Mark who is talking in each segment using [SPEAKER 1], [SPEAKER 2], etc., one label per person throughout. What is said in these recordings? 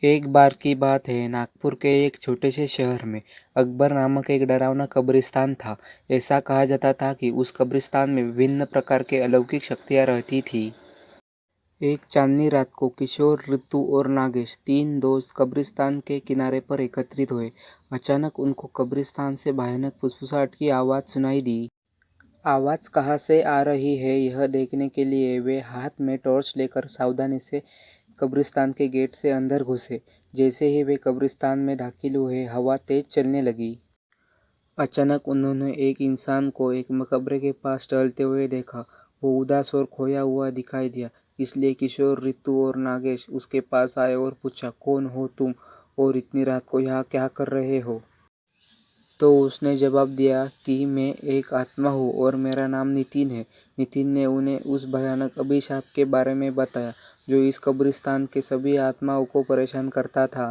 [SPEAKER 1] एक बार की बात है, नागपुर के एक छोटे से शहर में अकबर नामक एक डरावना कब्रिस्तान था। ऐसा कहा जाता था कि उस कब्रिस्तान में विभिन्न प्रकार के अलौकिक शक्तियाँ रहती थी। एक चांदनी रात को किशोर, ऋतु और नागेश, तीन दोस्त कब्रिस्तान के किनारे पर एकत्रित हुए। अचानक उनको कब्रिस्तान से भयानक फुसफुसाहट की आवाज़ सुनाई दी। आवाज़ कहाँ से आ रही है, यह देखने के लिए वे हाथ में टॉर्च लेकर सावधानी से कब्रिस्तान के गेट से अंदर घुसे। जैसे ही वे कब्रिस्तान में दाखिल हुए, हवा तेज चलने लगी। अचानक उन्होंने एक इंसान को एक मकबरे के पास टहलते हुए देखा। वो उदास और खोया हुआ दिखाई दिया, इसलिए किशोर, ऋतु और नागेश उसके पास आए और पूछा, कौन हो तुम और इतनी रात को यहाँ क्या कर रहे हो? तो उसने जवाब दिया कि मैं एक आत्मा हूँ और मेरा नाम नितिन है। नितिन ने उन्हें उस भयानक अभिशाप के बारे में बताया जो इस कब्रिस्तान के सभी आत्माओं को परेशान करता था।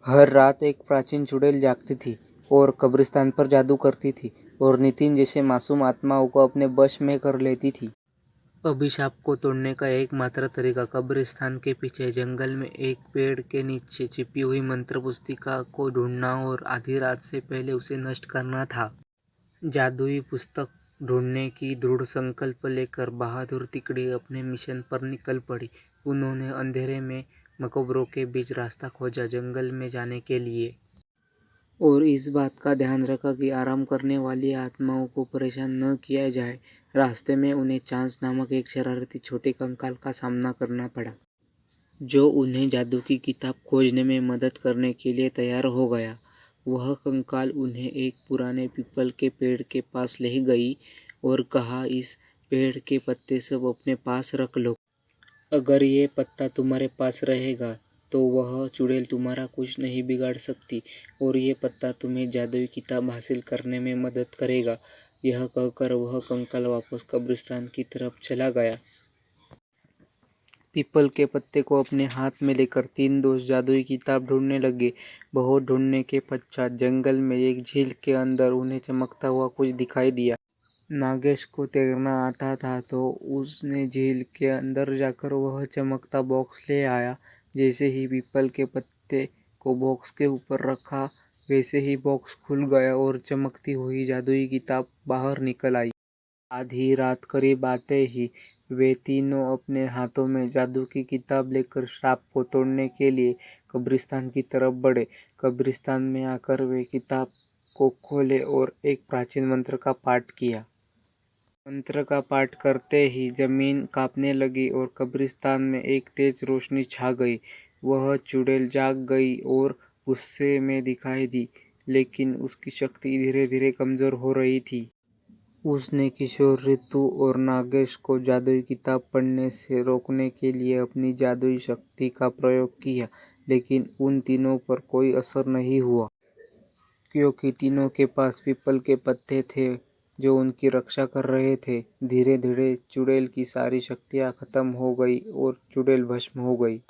[SPEAKER 1] हर रात एक प्राचीन चुड़ैल जागती थी और कब्रिस्तान पर जादू करती थी और नितिन जैसे मासूम आत्माओं को अपने वश में कर लेती थी। अभिशाप को तोड़ने का एकमात्र तरीका कब्रिस्तान के पीछे जंगल में एक पेड़ के नीचे छिपी हुई मंत्र पुस्तिका को ढूंढना और आधी रात से पहले उसे नष्ट करना था। जादुई पुस्तक ढूंढने की दृढ़ संकल्प लेकर बहादुर तिकड़ी अपने मिशन पर निकल पड़ी। उन्होंने अंधेरे में मकबरों के बीच रास्ता खोजा जंगल में जाने के लिए, और इस बात का ध्यान रखा कि आराम करने वाली आत्माओं को परेशान न किया जाए। रास्ते में उन्हें चांस नामक एक शरारती छोटे कंकाल का सामना करना पड़ा, जो उन्हें जादू की किताब खोजने में मदद करने के लिए तैयार हो गया। वह कंकाल उन्हें एक पुराने पीपल के पेड़ के पास ले गई और कहा, इस पेड़ के पत्ते सब अपने पास रख लो। अगर ये पत्ता तुम्हारे पास रहेगा तो वह चुड़ैल तुम्हारा कुछ नहीं बिगाड़ सकती और ये पत्ता तुम्हें जादुई किताब हासिल करने में मदद करेगा। यह कहकर वह कंकाल वापस कब्रिस्तान की तरफ चला गया। पीपल के पत्ते को अपने हाथ में लेकर तीन दोस्त जादुई किताब ढूंढने लगे। बहुत ढूंढने के पश्चात जंगल में एक झील के अंदर उन्हें चमकता हुआ कुछ दिखाई दिया। नागेश को तैरना आता था तो उसने झील के अंदर जाकर वह चमकता बॉक्स ले आया। जैसे ही पीपल के पत्ते को बॉक्स के ऊपर रखा, वैसे ही बॉक्स खुल गया और चमकती हुई जादुई किताब बाहर निकल आई। आधी रात करीब आते ही वे तीनों अपने हाथों में जादू की किताब लेकर श्राप को तोड़ने के लिए कब्रिस्तान की तरफ बढ़े। कब्रिस्तान में आकर वे किताब को खोले और एक प्राचीन मंत्र का पाठ किया। मंत्र का पाठ करते ही जमीन कांपने लगी और कब्रिस्तान में एक तेज रोशनी छा गई। वह चुड़ैल जाग गई और गुस्से में दिखाई दी, लेकिन उसकी शक्ति धीरे धीरे कमजोर हो रही थी। उसने किशोर, ऋतु और नागेश को जादुई किताब पढ़ने से रोकने के लिए अपनी जादुई शक्ति का प्रयोग किया, लेकिन उन तीनों पर कोई असर नहीं हुआ, क्योंकि तीनों के पास पीपल के पत्ते थे जो उनकी रक्षा कर रहे थे। धीरे धीरे चुड़ैल की सारी शक्तियाँ खत्म हो गई और चुड़ैल भस्म हो गई।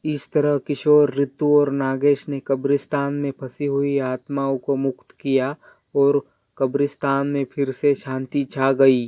[SPEAKER 1] इस तरह किशोर, ऋतु और नागेश ने कब्रिस्तान में फंसी हुई आत्माओं को मुक्त किया और कब्रिस्तान में फिर से शांति छा गई।